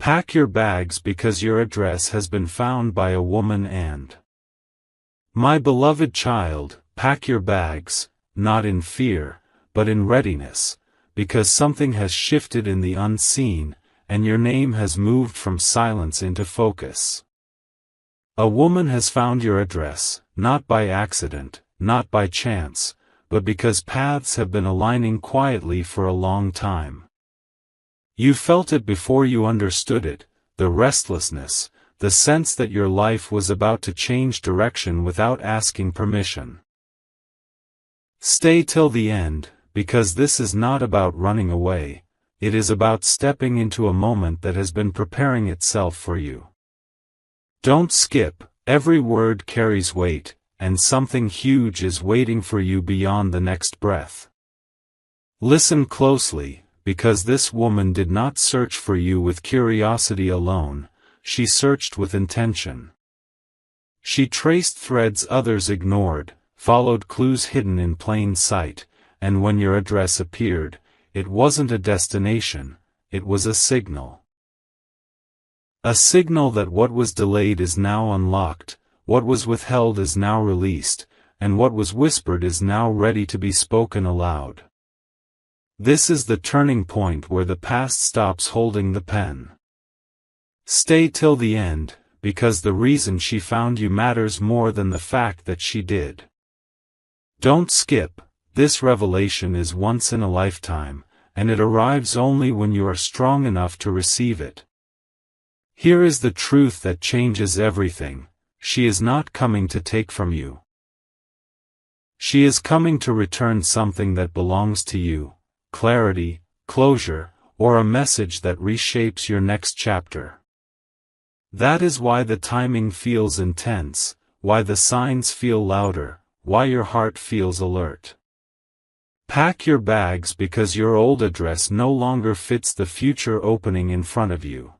Pack your bags because your address has been found by a woman and my beloved child, pack your bags, not in fear, but in readiness, because something has shifted in the unseen, and your name has moved from silence into focus. A woman has found your address, not by accident, not by chance, but because paths have been aligning quietly for a long time. You felt it before you understood it, the restlessness, the sense that your life was about to change direction without asking permission. Stay till the end, because this is not about running away, it is about stepping into a moment that has been preparing itself for you. Don't skip, every word carries weight, and something huge is waiting for you beyond the next breath. Listen closely, because this woman did not search for you with curiosity alone, she searched with intention. She traced threads others ignored, followed clues hidden in plain sight, and when your address appeared, it wasn't a destination, it was a signal. A signal that what was delayed is now unlocked, what was withheld is now released, and what was whispered is now ready to be spoken aloud. This is the turning point where the past stops holding the pen. Stay till the end, because the reason she found you matters more than the fact that she did. Don't skip, this revelation is once in a lifetime, and it arrives only when you are strong enough to receive it. Here is the truth that changes everything, she is not coming to take from you. She is coming to return something that belongs to you. Clarity, closure, or a message that reshapes your next chapter. That is why the timing feels intense, why the signs feel louder, why your heart feels alert. Pack your bags because your old address no longer fits the future opening in front of you.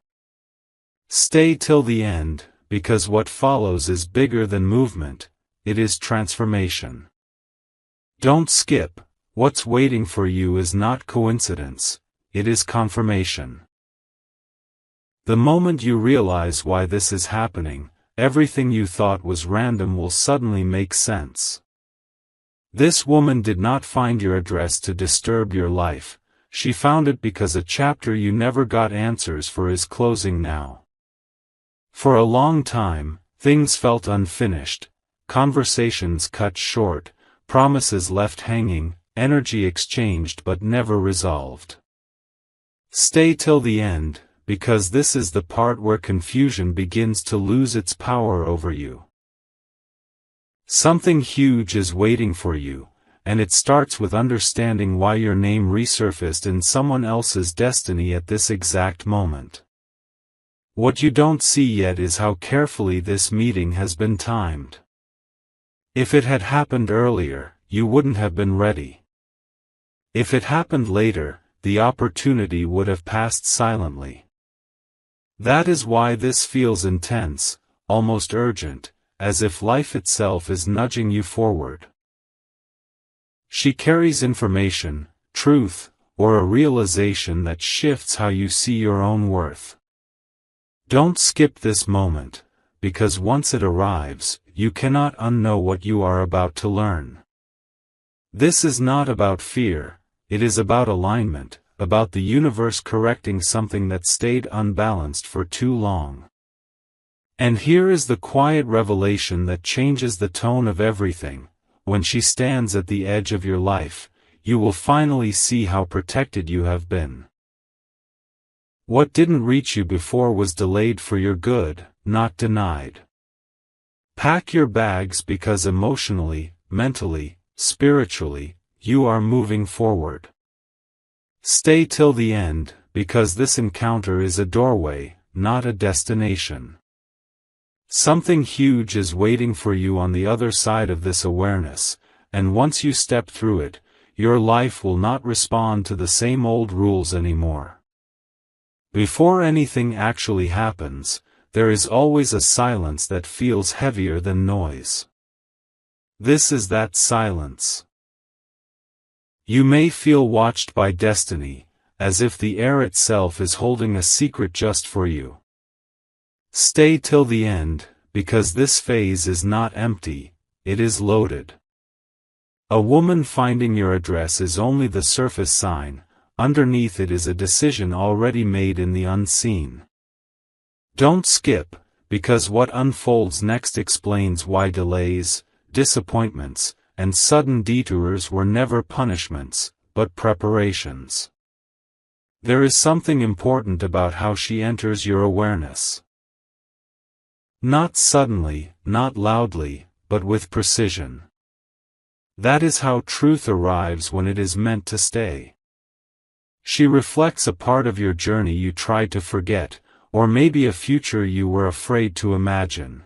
Stay till the end, because what follows is bigger than movement, it is transformation. Don't skip. What's waiting for you is not coincidence, it is confirmation. The moment you realize why this is happening, everything you thought was random will suddenly make sense. This woman did not find your address to disturb your life, she found it because a chapter you never got answers for is closing now. For a long time, things felt unfinished, conversations cut short, promises left hanging, energy exchanged but never resolved. Stay till the end, because this is the part where confusion begins to lose its power over you. Something huge is waiting for you, and it starts with understanding why your name resurfaced in someone else's destiny at this exact moment. What you don't see yet is how carefully this meeting has been timed. If it had happened earlier, you wouldn't have been ready. If it happened later, the opportunity would have passed silently. That is why this feels intense, almost urgent, as if life itself is nudging you forward. She carries information, truth, or a realization that shifts how you see your own worth. Don't skip this moment, because once it arrives, you cannot unknow what you are about to learn. This is not about fear, it is about alignment, about the universe correcting something that stayed unbalanced for too long. And here is the quiet revelation that changes the tone of everything. When she stands at the edge of your life, you will finally see how protected you have been. What didn't reach you before was delayed for your good, not denied. Pack your bags because emotionally, mentally, spiritually, you are moving forward. Stay till the end, because this encounter is a doorway, not a destination. Something huge is waiting for you on the other side of this awareness, and once you step through it, your life will not respond to the same old rules anymore. Before anything actually happens, there is always a silence that feels heavier than noise. This is that silence. You may feel watched by destiny, as if the air itself is holding a secret just for you. Stay till the end, because this phase is not empty, it is loaded. A woman finding your address is only the surface sign, underneath it is a decision already made in the unseen. Don't skip, because what unfolds next explains why delays, disappointments, and sudden detours were never punishments, but preparations. There is something important about how she enters your awareness. Not suddenly, not loudly, but with precision. That is how truth arrives when it is meant to stay. She reflects a part of your journey you tried to forget, or maybe a future you were afraid to imagine.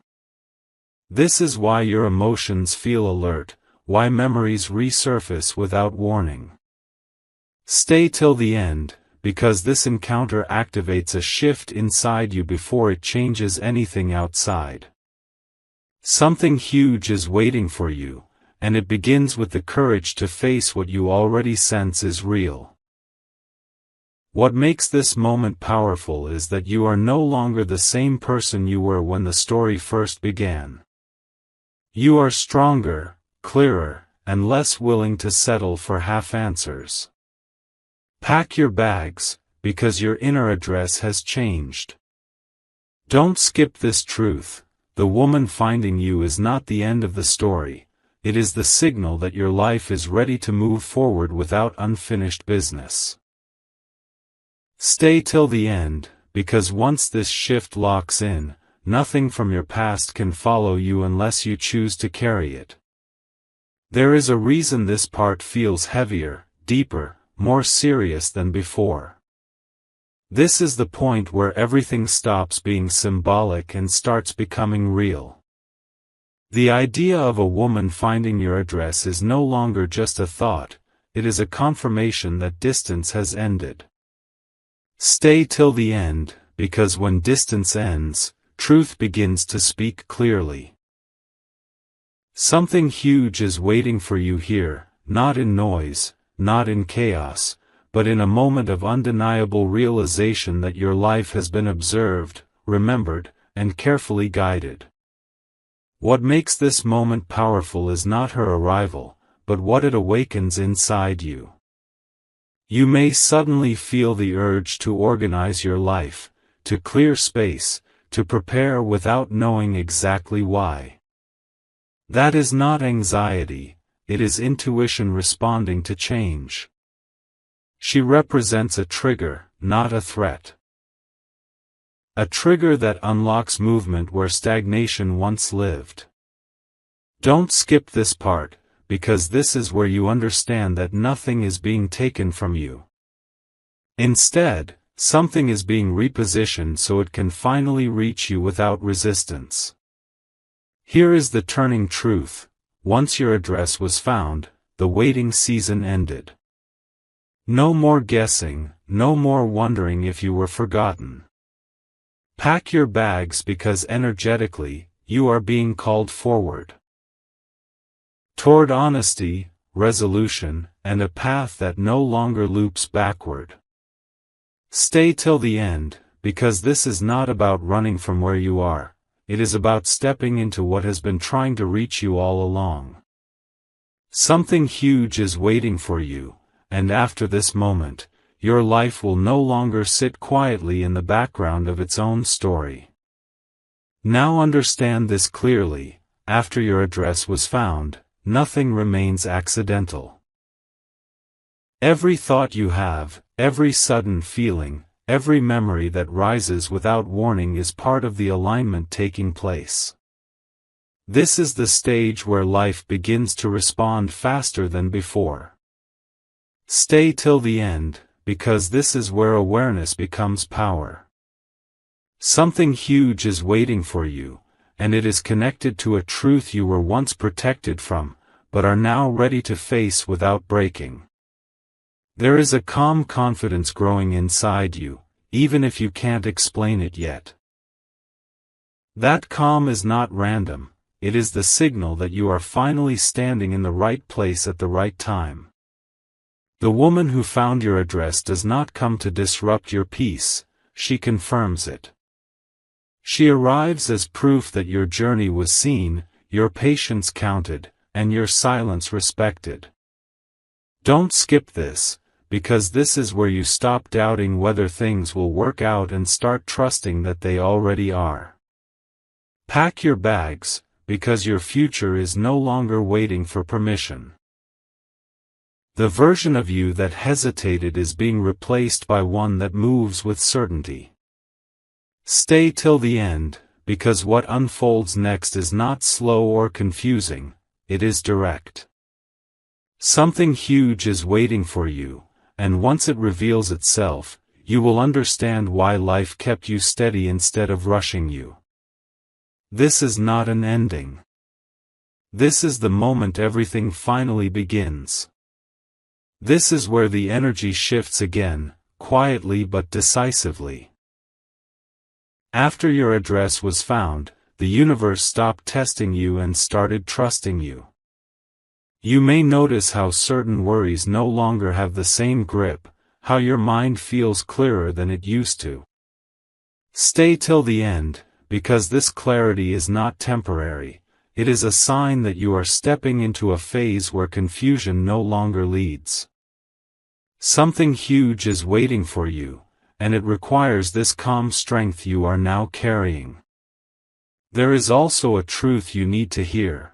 This is why your emotions feel alert, why memories resurface without warning. Stay till the end, because this encounter activates a shift inside you before it changes anything outside. Something huge is waiting for you, and it begins with the courage to face what you already sense is real. What makes this moment powerful is that you are no longer the same person you were when the story first began. You are stronger, clearer, and less willing to settle for half answers. Pack your bags, because your inner address has changed. Don't skip this truth: the woman finding you is not the end of the story, it is the signal that your life is ready to move forward without unfinished business. Stay till the end, because once this shift locks in, nothing from your past can follow you unless you choose to carry it. There is a reason this part feels heavier, deeper, more serious than before. This is the point where everything stops being symbolic and starts becoming real. The idea of a woman finding your address is no longer just a thought, it is a confirmation that distance has ended. Stay till the end, because when distance ends, truth begins to speak clearly. Something huge is waiting for you here, not in noise, not in chaos, but in a moment of undeniable realization that your life has been observed, remembered, and carefully guided. What makes this moment powerful is not her arrival, but what it awakens inside you. You may suddenly feel the urge to organize your life, to clear space, to prepare without knowing exactly why. That is not anxiety, it is intuition responding to change. She represents a trigger, not a threat. A trigger that unlocks movement where stagnation once lived. Don't skip this part, because this is where you understand that nothing is being taken from you. Instead, something is being repositioned so it can finally reach you without resistance. Here is the turning truth: once your address was found, the waiting season ended. No more guessing, no more wondering if you were forgotten. Pack your bags because energetically, you are being called forward. Toward honesty, resolution, and a path that no longer loops backward. Stay till the end, because this is not about running from where you are, it is about stepping into what has been trying to reach you all along. Something huge is waiting for you, and after this moment, your life will no longer sit quietly in the background of its own story. Now understand this clearly: after your address was found, nothing remains accidental. Every thought you have, every sudden feeling, every memory that rises without warning is part of the alignment taking place. This is the stage where life begins to respond faster than before. Stay till the end, because this is where awareness becomes power. Something huge is waiting for you, and it is connected to a truth you were once protected from, but are now ready to face without breaking. There is a calm confidence growing inside you, even if you can't explain it yet. That calm is not random, it is the signal that you are finally standing in the right place at the right time. The woman who found your address does not come to disrupt your peace, she confirms it. She arrives as proof that your journey was seen, your patience counted, and your silence respected. Don't skip this, because this is where you stop doubting whether things will work out and start trusting that they already are. Pack your bags, because your future is no longer waiting for permission. The version of you that hesitated is being replaced by one that moves with certainty. Stay till the end, because what unfolds next is not slow or confusing, it is direct. Something huge is waiting for you, and once it reveals itself, you will understand why life kept you steady instead of rushing you. This is not an ending. This is the moment everything finally begins. This is where the energy shifts again, quietly but decisively. After your address was found, the universe stopped testing you and started trusting you. You may notice how certain worries no longer have the same grip, how your mind feels clearer than it used to. Stay till the end, because this clarity is not temporary, it is a sign that you are stepping into a phase where confusion no longer leads. Something huge is waiting for you, and it requires this calm strength you are now carrying. There is also a truth you need to hear.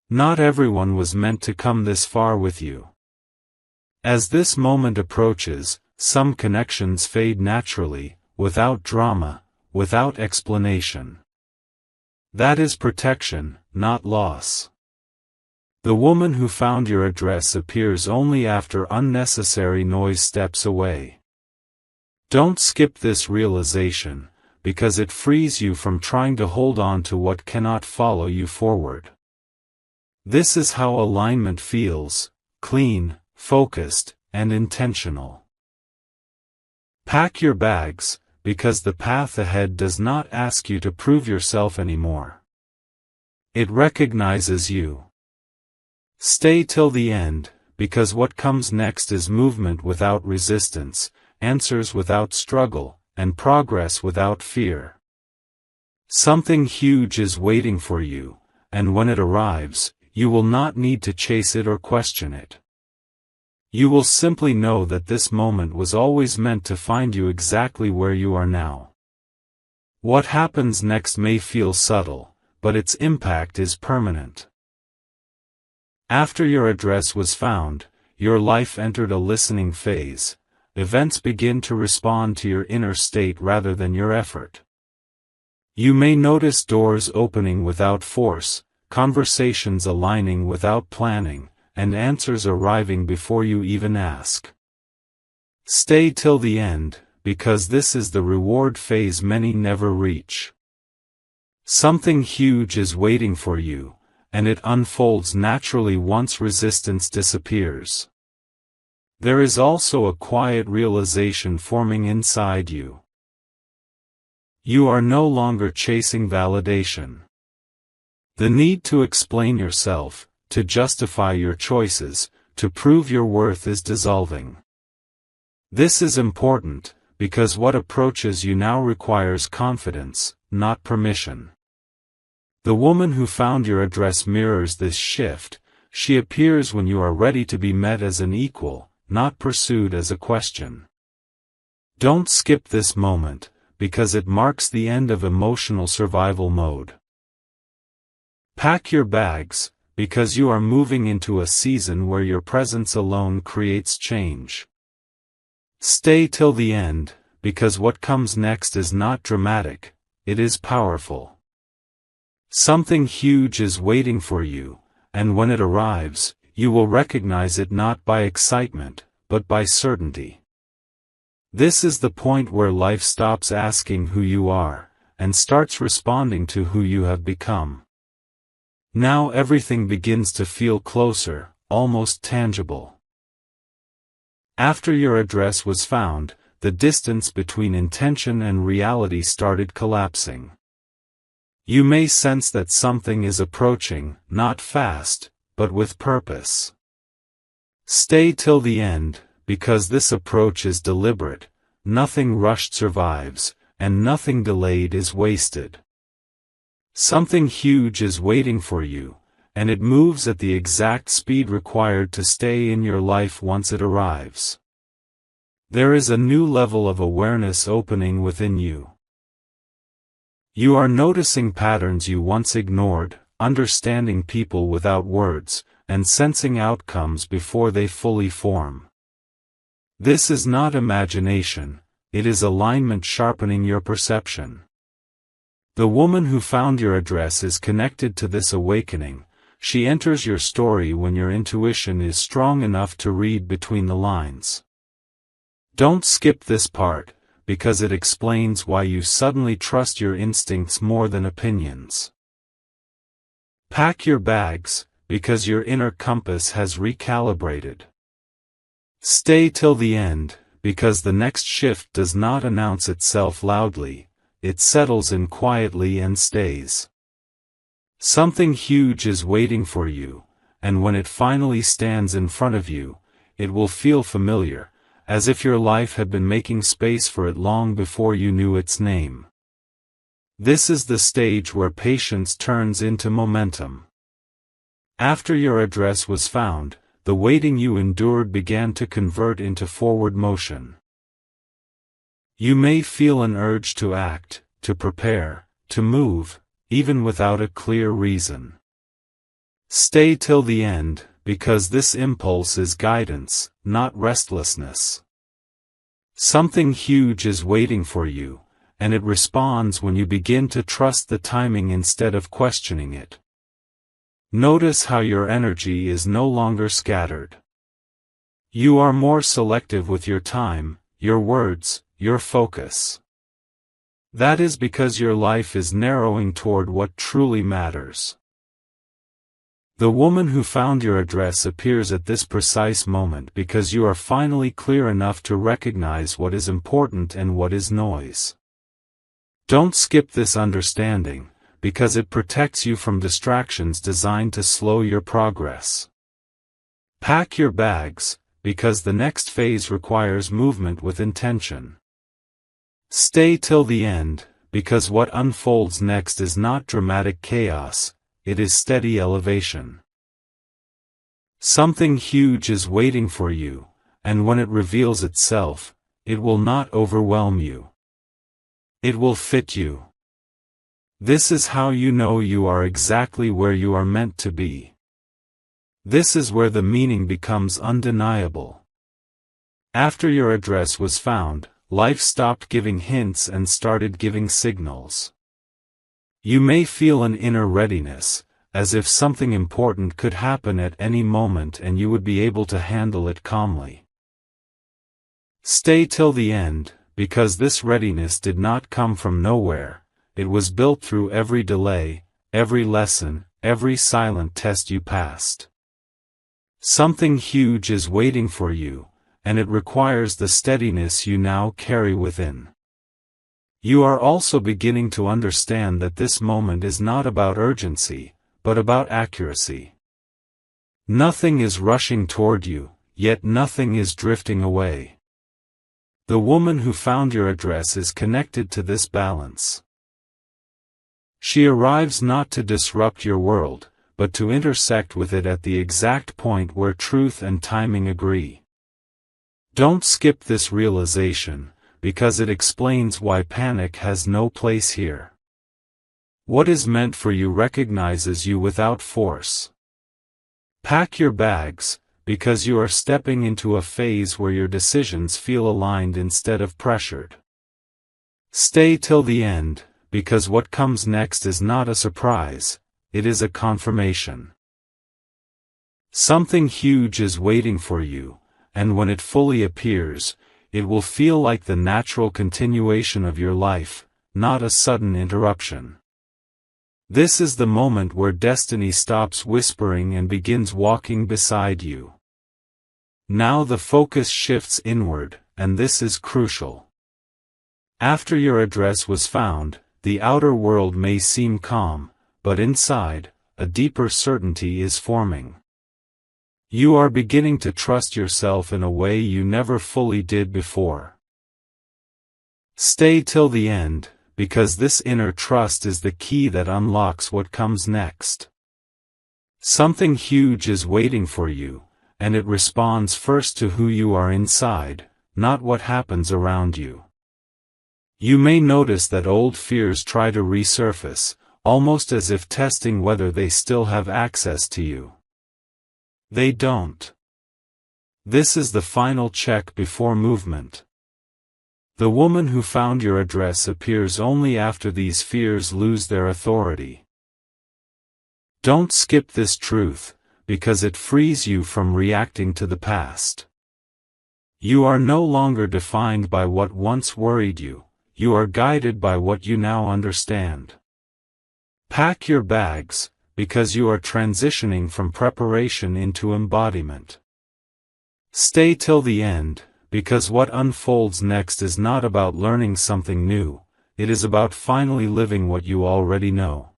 Not everyone was meant to come this far with you. As this moment approaches, some connections fade naturally, without drama, without explanation. That is protection, not loss. The woman who found your address appears only after unnecessary noise steps away. Don't skip this realization, because it frees you from trying to hold on to what cannot follow you forward. This is how alignment feels, clean, focused, and intentional. Pack your bags, because the path ahead does not ask you to prove yourself anymore. It recognizes you. Stay till the end, because what comes next is movement without resistance, answers without struggle, and progress without fear. Something huge is waiting for you, and when it arrives, you will not need to chase it or question it. You will simply know that this moment was always meant to find you exactly where you are now. What happens next may feel subtle, but its impact is permanent. After your address was found, your life entered a listening phase. Events begin to respond to your inner state rather than your effort. You may notice doors opening without force, conversations aligning without planning, and answers arriving before you even ask. Stay till the end, because this is the reward phase many never reach. Something huge is waiting for you, and it unfolds naturally once resistance disappears. There is also a quiet realization forming inside you. You are no longer chasing validation. The need to explain yourself, to justify your choices, to prove your worth is dissolving. This is important, because what approaches you now requires confidence, not permission. The woman who found your address mirrors this shift. She appears when you are ready to be met as an equal, not pursued as a question. Don't skip this moment, because it marks the end of emotional survival mode. Pack your bags, because you are moving into a season where your presence alone creates change. Stay till the end, because what comes next is not dramatic, it is powerful. Something huge is waiting for you, and when it arrives, you will recognize it not by excitement, but by certainty. This is the point where life stops asking who you are, and starts responding to who you have become. Now everything begins to feel closer, almost tangible. After your address was found, the distance between intention and reality started collapsing. You may sense that something is approaching, not fast, but with purpose. Stay till the end, because this approach is deliberate, nothing rushed survives, and nothing delayed is wasted. Something huge is waiting for you, and it moves at the exact speed required to stay in your life once it arrives. There is a new level of awareness opening within you. You are noticing patterns you once ignored, understanding people without words, and sensing outcomes before they fully form. This is not imagination, it is alignment sharpening your perception. The woman who found your address is connected to this awakening. She enters your story when your intuition is strong enough to read between the lines. Don't skip this part, because it explains why you suddenly trust your instincts more than opinions. Pack your bags, because your inner compass has recalibrated. Stay till the end, because the next shift does not announce itself loudly, it settles in quietly and stays. Something huge is waiting for you, and when it finally stands in front of you, it will feel familiar, as if your life had been making space for it long before you knew its name. This is the stage where patience turns into momentum. After your address was found, the waiting you endured began to convert into forward motion. You may feel an urge to act, to prepare, to move, even without a clear reason. Stay till the end, because this impulse is guidance, not restlessness. Something huge is waiting for you, and it responds when you begin to trust the timing instead of questioning it. Notice how your energy is no longer scattered. You are more selective with your time, your words, your focus. That is because your life is narrowing toward what truly matters. The woman who found your address appears at this precise moment because you are finally clear enough to recognize what is important and what is noise. Don't skip this understanding, because it protects you from distractions designed to slow your progress. Pack your bags, because the next phase requires movement with intention. Stay till the end, because what unfolds next is not dramatic chaos, it is steady elevation. Something huge is waiting for you, and when it reveals itself, it will not overwhelm you. It will fit you. This is how you know you are exactly where you are meant to be. This is where the meaning becomes undeniable. After your address was found, life stopped giving hints and started giving signals. You may feel an inner readiness, as if something important could happen at any moment and you would be able to handle it calmly. Stay till the end, because this readiness did not come from nowhere, it was built through every delay, every lesson, every silent test you passed. Something huge is waiting for you, and it requires the steadiness you now carry within. You are also beginning to understand that this moment is not about urgency, but about accuracy. Nothing is rushing toward you, yet nothing is drifting away. The woman who found your address is connected to this balance. She arrives not to disrupt your world, but to intersect with it at the exact point where truth and timing agree. Don't skip this realization, because it explains why panic has no place here. What is meant for you recognizes you without force. Pack your bags, because you are stepping into a phase where your decisions feel aligned instead of pressured. Stay till the end, because what comes next is not a surprise, it is a confirmation. Something huge is waiting for you, and when it fully appears, it will feel like the natural continuation of your life, not a sudden interruption. This is the moment where destiny stops whispering and begins walking beside you. Now the focus shifts inward, and this is crucial. After your address was found, the outer world may seem calm, but inside, a deeper certainty is forming. You are beginning to trust yourself in a way you never fully did before. Stay till the end, because this inner trust is the key that unlocks what comes next. Something huge is waiting for you, and it responds first to who you are inside, not what happens around you. You may notice that old fears try to resurface, almost as if testing whether they still have access to you. They don't. This is the final check before movement. The woman who found your address appears only after these fears lose their authority. Don't skip this truth, because it frees you from reacting to the past. You are no longer defined by what once worried you, you are guided by what you now understand. Pack your bags, because you are transitioning from preparation into embodiment. Stay till the end, because what unfolds next is not about learning something new, it is about finally living what you already know.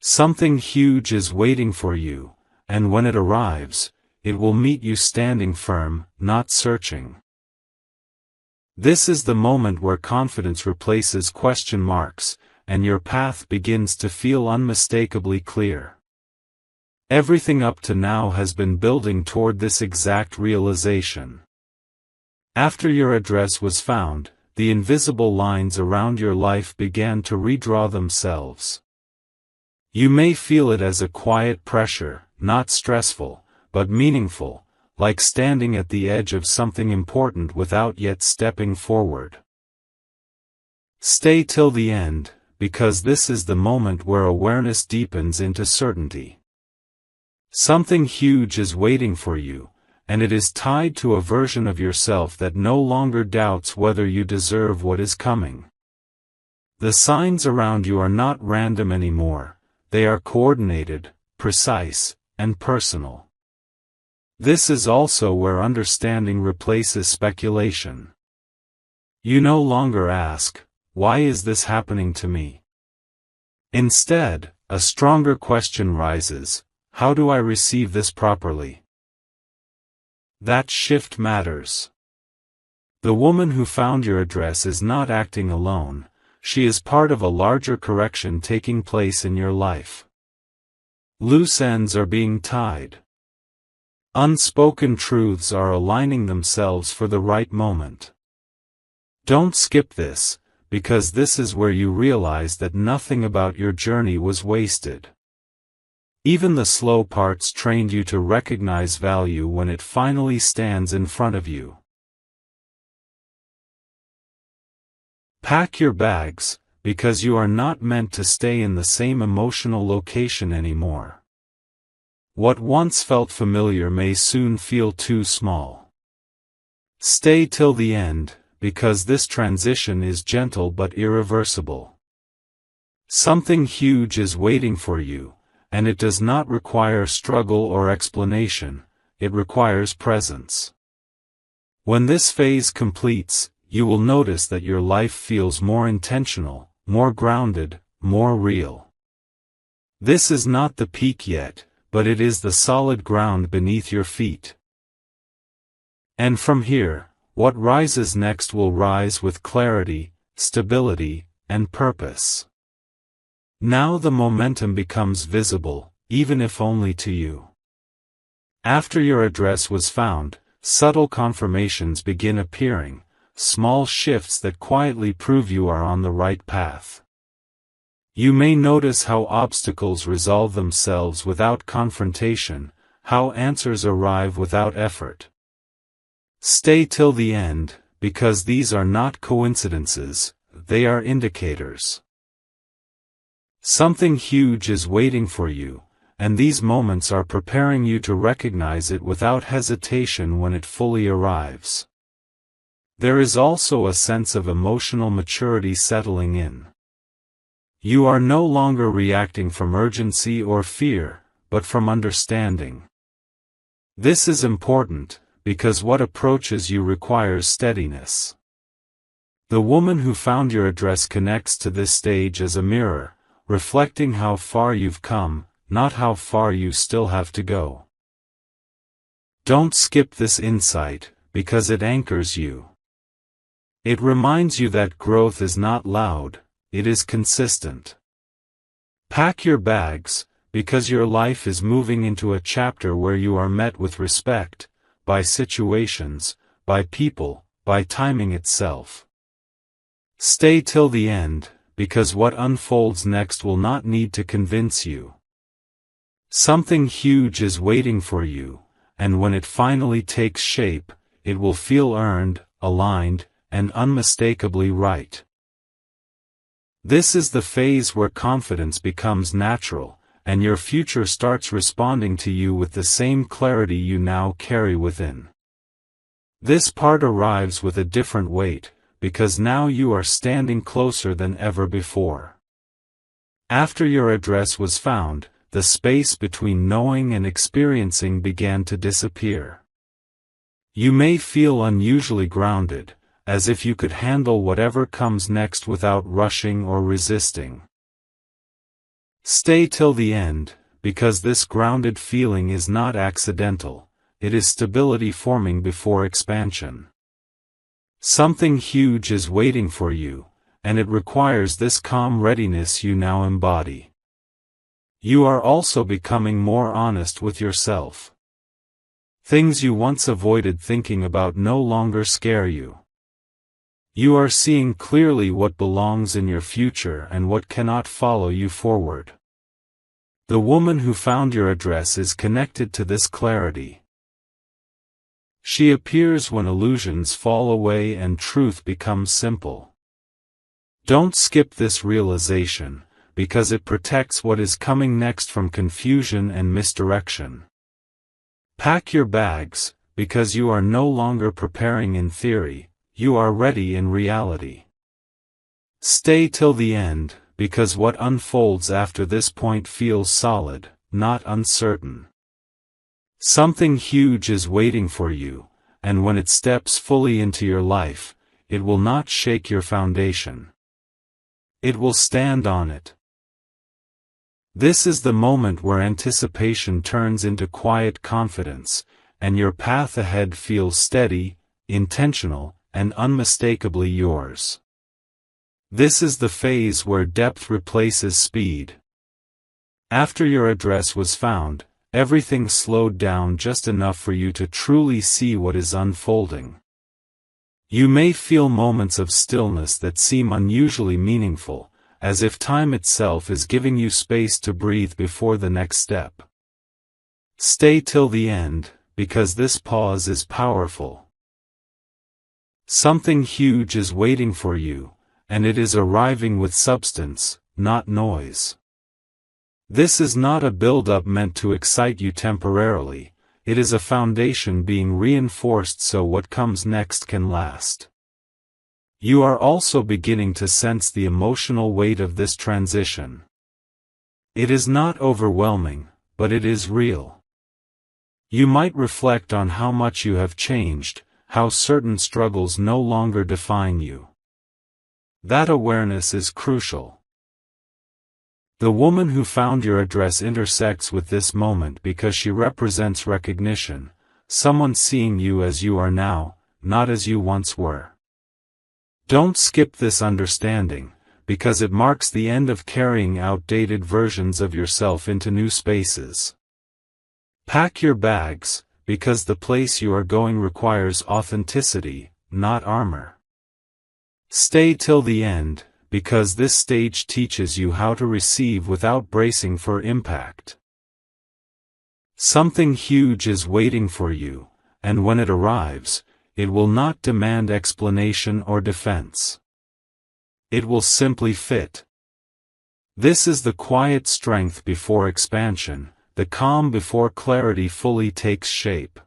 Something huge is waiting for you, and when it arrives, it will meet you standing firm, not searching. This is the moment where confidence replaces question marks, and your path begins to feel unmistakably clear. Everything up to now has been building toward this exact realization. After your address was found, the invisible lines around your life began to redraw themselves. You may feel it as a quiet pressure, not stressful, but meaningful, like standing at the edge of something important without yet stepping forward. Stay till the end, because this is the moment where awareness deepens into certainty. Something huge is waiting for you, and it is tied to a version of yourself that no longer doubts whether you deserve what is coming. The signs around you are not random anymore, they are coordinated, precise, and personal. This is also where understanding replaces speculation. You no longer ask, "Why is this happening to me?" Instead, a stronger question rises, "How do I receive this properly?" That shift matters. The woman who found your address is not acting alone, she is part of a larger correction taking place in your life. Loose ends are being tied. Unspoken truths are aligning themselves for the right moment. Don't skip this, because this is where you realize that nothing about your journey was wasted. Even the slow parts trained you to recognize value when it finally stands in front of you. Pack your bags, because you are not meant to stay in the same emotional location anymore. What once felt familiar may soon feel too small. Stay till the end, because this transition is gentle but irreversible. Something huge is waiting for you, and it does not require struggle or explanation, it requires presence. When this phase completes, you will notice that your life feels more intentional, more grounded, more real. This is not the peak yet, but it is the solid ground beneath your feet. And from here, what rises next will rise with clarity, stability, and purpose. Now the momentum becomes visible, even if only to you. After your address was found, subtle confirmations begin appearing, small shifts that quietly prove you are on the right path. You may notice how obstacles resolve themselves without confrontation, how answers arrive without effort. Stay till the end, because these are not coincidences, they are indicators. Something huge is waiting for you, and these moments are preparing you to recognize it without hesitation when it fully arrives. There is also a sense of emotional maturity settling in. You are no longer reacting from urgency or fear, but from understanding. This is important, because what approaches you requires steadiness. The woman who found your address connects to this stage as a mirror, reflecting how far you've come, not how far you still have to go. Don't skip this insight, because it anchors you. It reminds you that growth is not loud, it is consistent. Pack your bags, because your life is moving into a chapter where you are met with respect, by situations, by people, by timing itself. Stay till the end, because what unfolds next will not need to convince you. Something huge is waiting for you, and when it finally takes shape, it will feel earned, aligned, and unmistakably right. This is the phase where confidence becomes natural, and your future starts responding to you with the same clarity you now carry within. This part arrives with a different weight, because now you are standing closer than ever before. After your address was found, the space between knowing and experiencing began to disappear. You may feel unusually grounded, as if you could handle whatever comes next without rushing or resisting. Stay till the end, because this grounded feeling is not accidental, it is stability forming before expansion. Something huge is waiting for you, and it requires this calm readiness you now embody. You are also becoming more honest with yourself. Things you once avoided thinking about no longer scare you. You are seeing clearly what belongs in your future and what cannot follow you forward. The woman who found your address is connected to this clarity. She appears when illusions fall away and truth becomes simple. Don't skip this realization, because it protects what is coming next from confusion and misdirection. Pack your bags, because you are no longer preparing in theory, you are ready in reality. Stay till the end, because what unfolds after this point feels solid, not uncertain. Something huge is waiting for you, and when it steps fully into your life, it will not shake your foundation. It will stand on it. This is the moment where anticipation turns into quiet confidence, and your path ahead feels steady, intentional, and unmistakably yours. This is the phase where depth replaces speed. After your address was found, everything slowed down just enough for you to truly see what is unfolding. You may feel moments of stillness that seem unusually meaningful, as if time itself is giving you space to breathe before the next step. Stay till the end, because this pause is powerful. Something huge is waiting for you, and it is arriving with substance, not noise. This is not a build-up meant to excite you temporarily, it is a foundation being reinforced so what comes next can last. You are also beginning to sense the emotional weight of this transition. It is not overwhelming, but it is real. You might reflect on how much you have changed, how certain struggles no longer define you. That awareness is crucial. The woman who found your address intersects with this moment because she represents recognition, someone seeing you as you are now, not as you once were. Don't skip this understanding, because it marks the end of carrying outdated versions of yourself into new spaces. Pack your bags, because the place you are going requires authenticity, not armor. Stay till the end, because this stage teaches you how to receive without bracing for impact. Something huge is waiting for you, and when it arrives, it will not demand explanation or defense. It will simply fit. This is the quiet strength before expansion, the calm before clarity fully takes shape.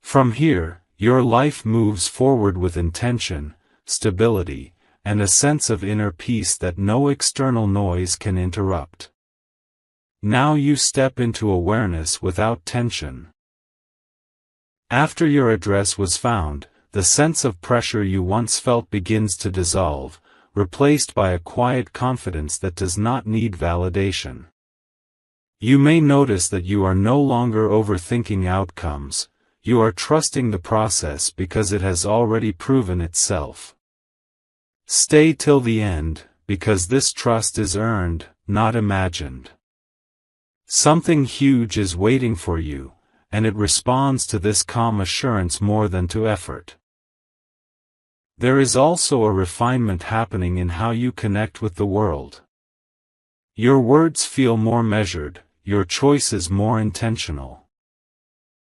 From here, your life moves forward with intention, stability, and a sense of inner peace that no external noise can interrupt. Now you step into awareness without tension. After your address was found, the sense of pressure you once felt begins to dissolve, replaced by a quiet confidence that does not need validation. You may notice that you are no longer overthinking outcomes, you are trusting the process because it has already proven itself. Stay till the end, because this trust is earned, not imagined. Something huge is waiting for you, and it responds to this calm assurance more than to effort. There is also a refinement happening in how you connect with the world. Your words feel more measured, your choices more intentional.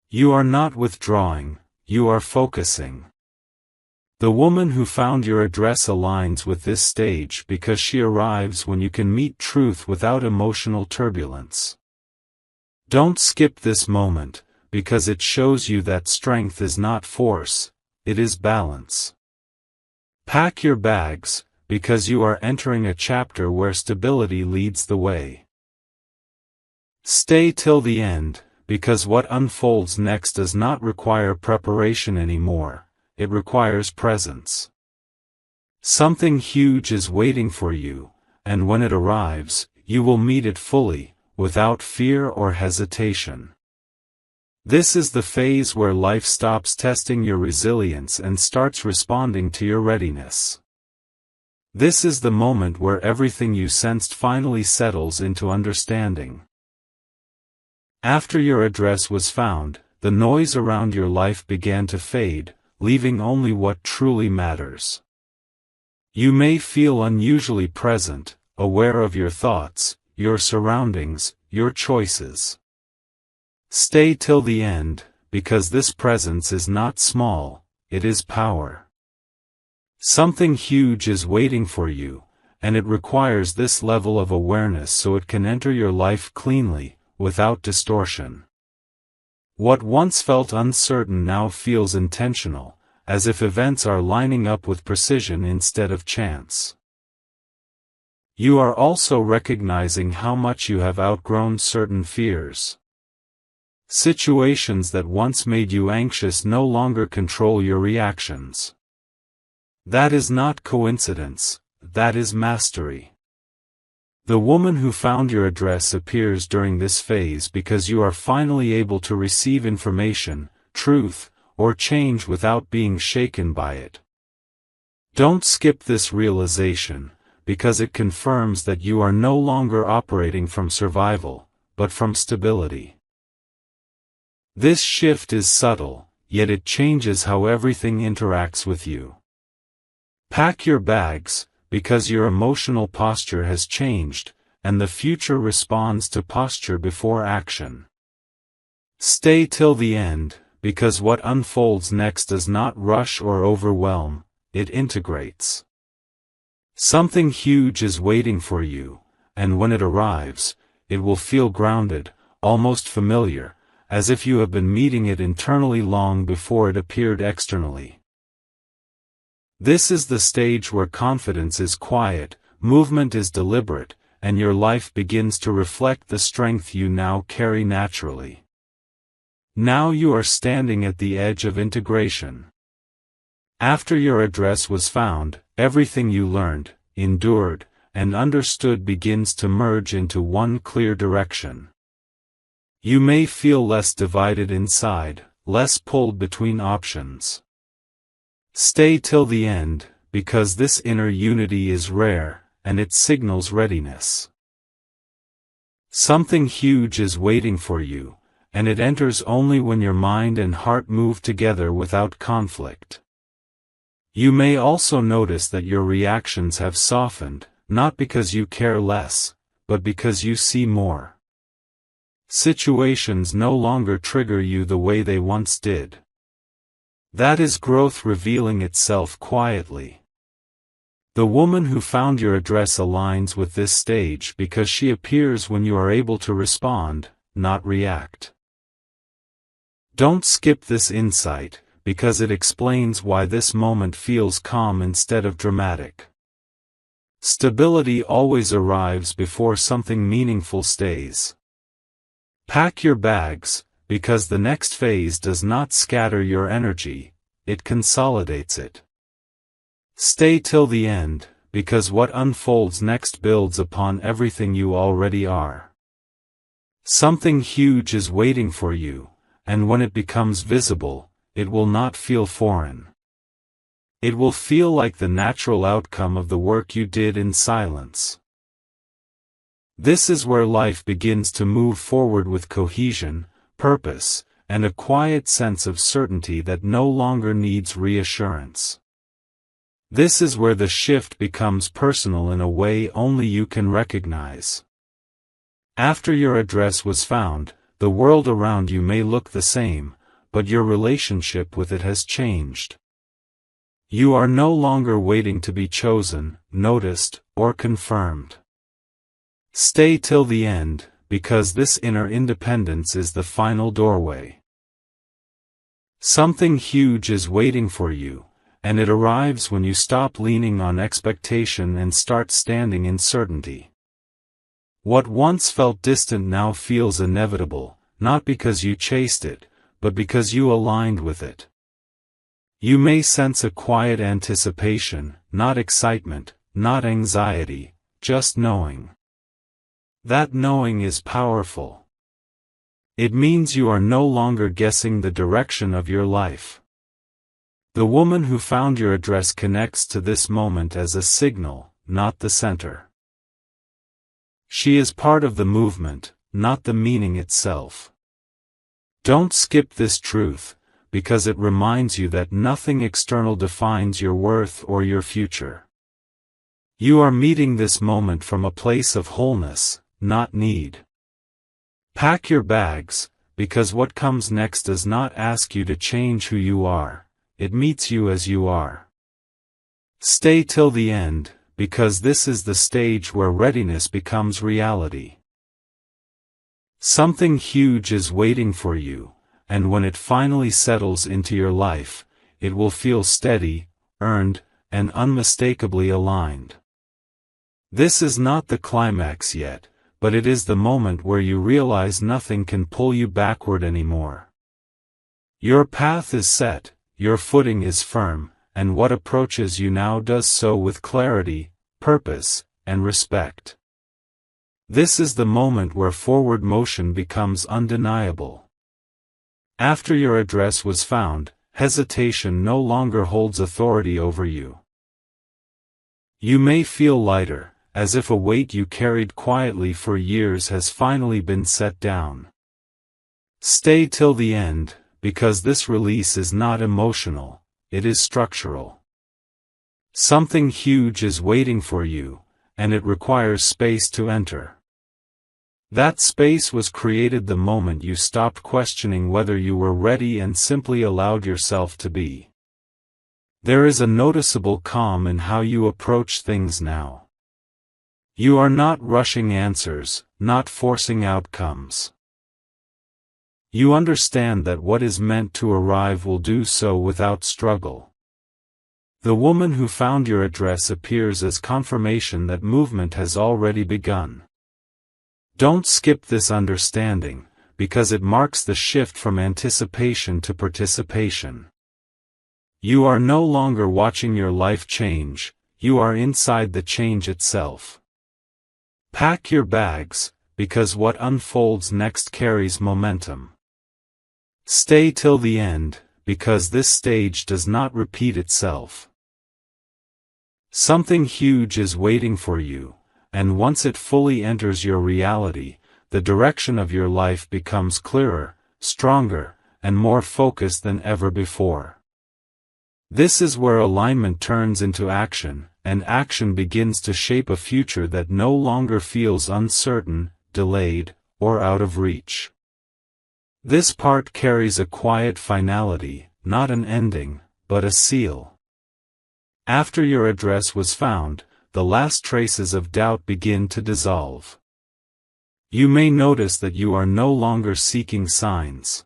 You are not withdrawing, you are focusing. The woman who found your address aligns with this stage because she arrives when you can meet truth without emotional turbulence. Don't skip this moment, because it shows you that strength is not force, it is balance. Pack your bags, because you are entering a chapter where stability leads the way. Stay till the end, because what unfolds next does not require preparation anymore, it requires presence. Something huge is waiting for you, and when it arrives, you will meet it fully, without fear or hesitation. This is the phase where life stops testing your resilience and starts responding to your readiness. This is the moment where everything you sensed finally settles into understanding. After your address was found, the noise around your life began to fade, leaving only what truly matters. You may feel unusually present, aware of your thoughts, your surroundings, your choices. Stay till the end, because this presence is not small, it is power. Something huge is waiting for you, and it requires this level of awareness so it can enter your life cleanly, without distortion. What once felt uncertain now feels intentional, as if events are lining up with precision instead of chance. You are also recognizing how much you have outgrown certain fears. Situations that once made you anxious no longer control your reactions. That is not coincidence, that is mastery. The woman who found your address appears during this phase because you are finally able to receive information, truth, or change without being shaken by it. Don't skip this realization, because it confirms that you are no longer operating from survival, but from stability. This shift is subtle, yet it changes how everything interacts with you. Pack your bags, because your emotional posture has changed, and the future responds to posture before action. Stay till the end, because what unfolds next does not rush or overwhelm, it integrates. Something huge is waiting for you, and when it arrives, it will feel grounded, almost familiar, as if you have been meeting it internally long before it appeared externally. This is the stage where confidence is quiet, movement is deliberate, and your life begins to reflect the strength you now carry naturally. Now you are standing at the edge of integration. After your address was found, everything you learned, endured, and understood begins to merge into one clear direction. You may feel less divided inside, less pulled between options. Stay till the end, because this inner unity is rare, and it signals readiness. Something huge is waiting for you, and it enters only when your mind and heart move together without conflict. You may also notice that your reactions have softened, not because you care less, but because you see more. Situations no longer trigger you the way they once did. That is growth revealing itself quietly. The woman who found your address aligns with this stage because she appears when you are able to respond, not react. Don't skip this insight, because it explains why this moment feels calm instead of dramatic. Stability always arrives before something meaningful stays. Pack your bags, because the next phase does not scatter your energy, it consolidates it. Stay till the end, because what unfolds next builds upon everything you already are. Something huge is waiting for you, and when it becomes visible, it will not feel foreign. It will feel like the natural outcome of the work you did in silence. This is where life begins to move forward with cohesion, purpose, and a quiet sense of certainty that no longer needs reassurance. This is where the shift becomes personal in a way only you can recognize. After your address was found, the world around you may look the same, but your relationship with it has changed. You are no longer waiting to be chosen, noticed, or confirmed. Stay till the end, because this inner independence is the final doorway. Something huge is waiting for you, and it arrives when you stop leaning on expectation and start standing in certainty. What once felt distant now feels inevitable, not because you chased it, but because you aligned with it. You may sense a quiet anticipation, not excitement, not anxiety, just knowing. That knowing is powerful. It means you are no longer guessing the direction of your life. The woman who found your address connects to this moment as a signal, not the center. She is part of the movement, not the meaning itself. Don't skip this truth, because it reminds you that nothing external defines your worth or your future. You are meeting this moment from a place of wholeness, not need. Pack your bags, because what comes next does not ask you to change who you are, it meets you as you are. Stay till the end, because this is the stage where readiness becomes reality. Something huge is waiting for you, and when it finally settles into your life, it will feel steady, earned, and unmistakably aligned. This is not the climax yet, but it is the moment where you realize nothing can pull you backward anymore. Your path is set, your footing is firm, and what approaches you now does so with clarity, purpose, and respect. This is the moment where forward motion becomes undeniable. After your address was found, hesitation no longer holds authority over you. You may feel lighter, as if a weight you carried quietly for years has finally been set down. Stay till the end, because this release is not emotional, it is structural. Something huge is waiting for you, and it requires space to enter. That space was created the moment you stopped questioning whether you were ready and simply allowed yourself to be. There is a noticeable calm in how you approach things now. You are not rushing answers, not forcing outcomes. You understand that what is meant to arrive will do so without struggle. The woman who found your address appears as confirmation that movement has already begun. Don't skip this understanding, because it marks the shift from anticipation to participation. You are no longer watching your life change, you are inside the change itself. Pack your bags, because what unfolds next carries momentum. Stay till the end, because this stage does not repeat itself. Something huge is waiting for you, and once it fully enters your reality, the direction of your life becomes clearer, stronger, and more focused than ever before. This is where alignment turns into action, and action begins to shape a future that no longer feels uncertain, delayed, or out of reach. This part carries a quiet finality, not an ending, but a seal. After your address was found, the last traces of doubt begin to dissolve. You may notice that you are no longer seeking signs.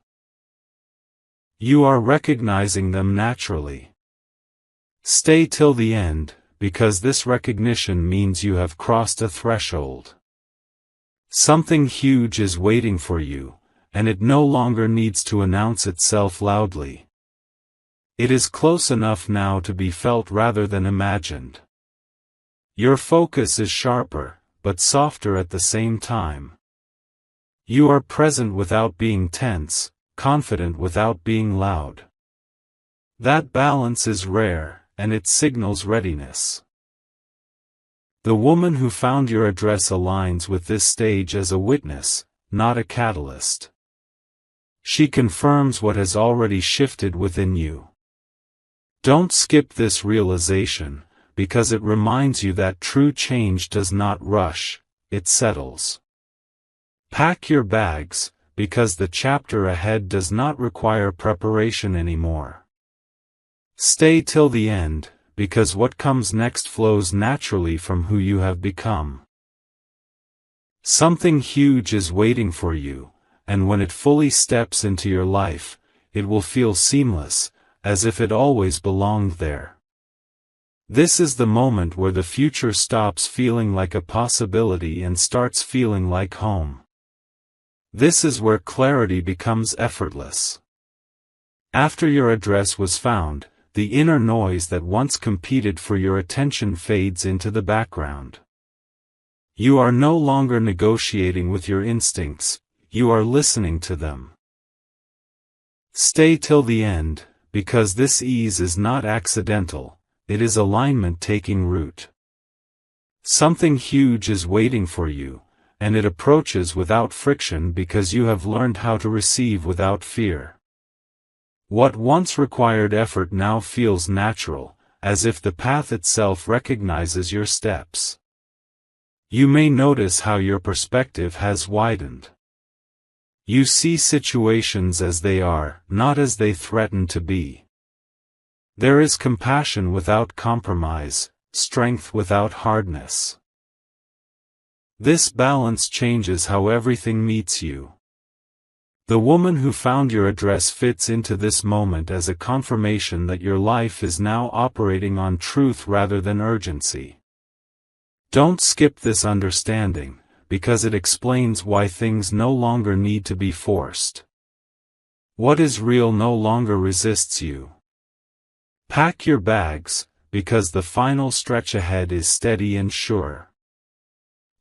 You are recognizing them naturally. Stay till the end, because this recognition means you have crossed a threshold. Something huge is waiting for you, and it no longer needs to announce itself loudly. It is close enough now to be felt rather than imagined. Your focus is sharper, but softer at the same time. You are present without being tense, confident without being loud. That balance is rare, and it signals readiness. The woman who found your address aligns with this stage as a witness, not a catalyst. She confirms what has already shifted within you. Don't skip this realization, because it reminds you that true change does not rush, it settles. Pack your bags, because the chapter ahead does not require preparation anymore. Stay till the end, because what comes next flows naturally from who you have become. Something huge is waiting for you, and when it fully steps into your life, it will feel seamless, as if it always belonged there. This is the moment where the future stops feeling like a possibility and starts feeling like home. This is where clarity becomes effortless. After your address was found, the inner noise that once competed for your attention fades into the background. You are no longer negotiating with your instincts, you are listening to them. Stay till the end, because this ease is not accidental, it is alignment taking root. Something huge is waiting for you, and it approaches without friction because you have learned how to receive without fear. What once required effort now feels natural, as if the path itself recognizes your steps. You may notice how your perspective has widened. You see situations as they are, not as they threaten to be. There is compassion without compromise, strength without hardness. This balance changes how everything meets you. The woman who found your address fits into this moment as a confirmation that your life is now operating on truth rather than urgency. Don't skip this understanding, because it explains why things no longer need to be forced. What is real no longer resists you. Pack your bags, because the final stretch ahead is steady and sure.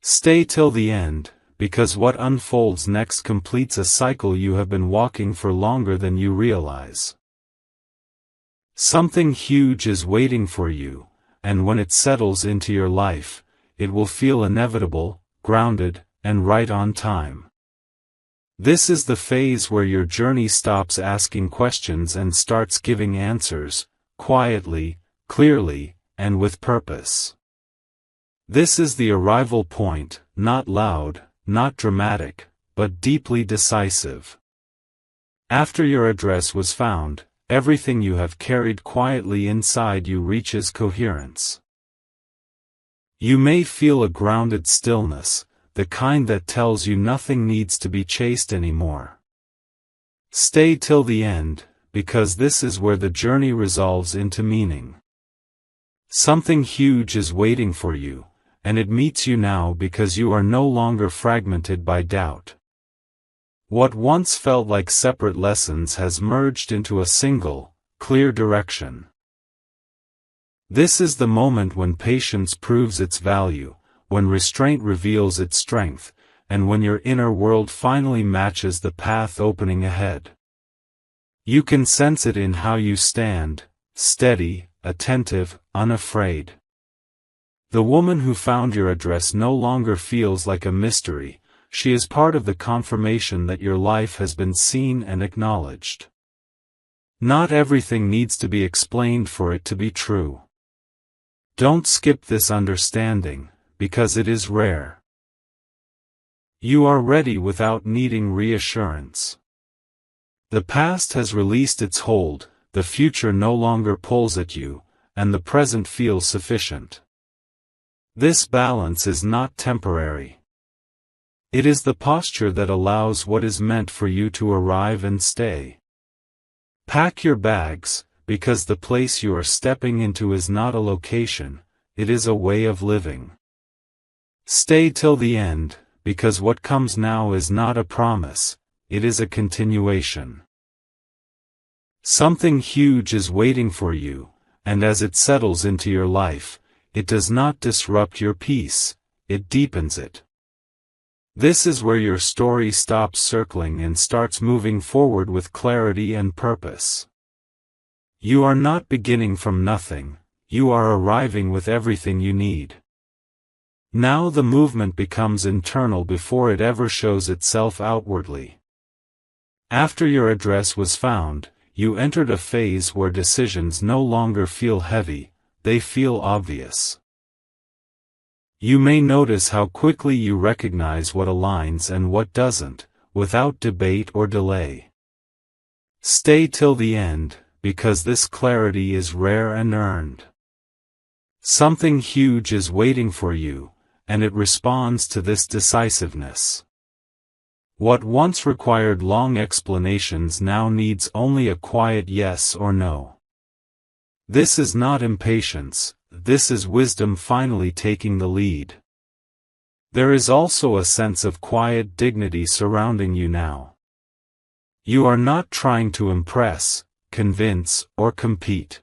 Stay till the end, because what unfolds next completes a cycle you have been walking for longer than you realize. Something huge is waiting for you, and when it settles into your life, it will feel inevitable, grounded, and right on time. This is the phase where your journey stops asking questions and starts giving answers, quietly, clearly, and with purpose. This is the arrival point, not loud, not dramatic, but deeply decisive. After your address was found, everything you have carried quietly inside you reaches coherence. You may feel a grounded stillness, the kind that tells you nothing needs to be chased anymore. Stay till the end, because this is where the journey resolves into meaning. Something huge is waiting for you, and it meets you now because you are no longer fragmented by doubt. What once felt like separate lessons has merged into a single, clear direction. This is the moment when patience proves its value, when restraint reveals its strength, and when your inner world finally matches the path opening ahead. You can sense it in how you stand, steady, attentive, unafraid. The woman who found your address no longer feels like a mystery, she is part of the confirmation that your life has been seen and acknowledged. Not everything needs to be explained for it to be true. Don't skip this understanding, because it is rare. You are ready without needing reassurance. The past has released its hold, the future no longer pulls at you, and the present feels sufficient. This balance is not temporary. It is the posture that allows what is meant for you to arrive and stay. Pack your bags, because the place you are stepping into is not a location, it is a way of living. Stay till the end, because what comes now is not a promise, it is a continuation. Something huge is waiting for you, and as it settles into your life, it does not disrupt your peace, it deepens it. This is where your story stops circling and starts moving forward with clarity and purpose. You are not beginning from nothing, you are arriving with everything you need. Now the movement becomes internal before it ever shows itself outwardly. After your address was found, you entered a phase where decisions no longer feel heavy, they feel obvious. You may notice how quickly you recognize what aligns and what doesn't, without debate or delay. Stay till the end, because this clarity is rare and earned. Something huge is waiting for you, and it responds to this decisiveness. What once required long explanations now needs only a quiet yes or no. This is not impatience, this is wisdom finally taking the lead. There is also a sense of quiet dignity surrounding you now. You are not trying to impress, convince, or compete.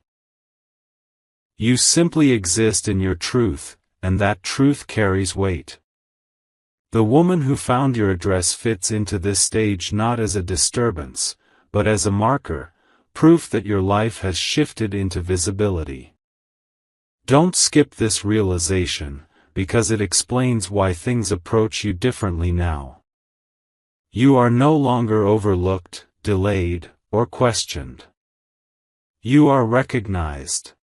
You simply exist in your truth, and that truth carries weight. The woman who found your address fits into this stage not as a disturbance, but as a marker, proof that your life has shifted into visibility. Don't skip this realization, because it explains why things approach you differently now. You are no longer overlooked, delayed, or questioned. You are recognized.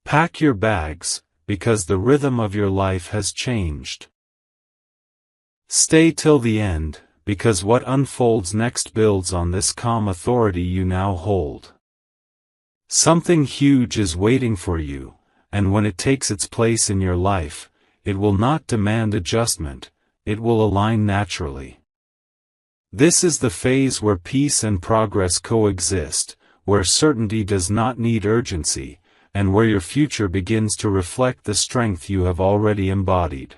Pack your bags, because the rhythm of your life has changed. Stay till the end, because what unfolds next builds on this calm authority you now hold. Something huge is waiting for you, and when it takes its place in your life, it will not demand adjustment, it will align naturally. This is the phase where peace and progress coexist, where certainty does not need urgency, and where your future begins to reflect the strength you have already embodied.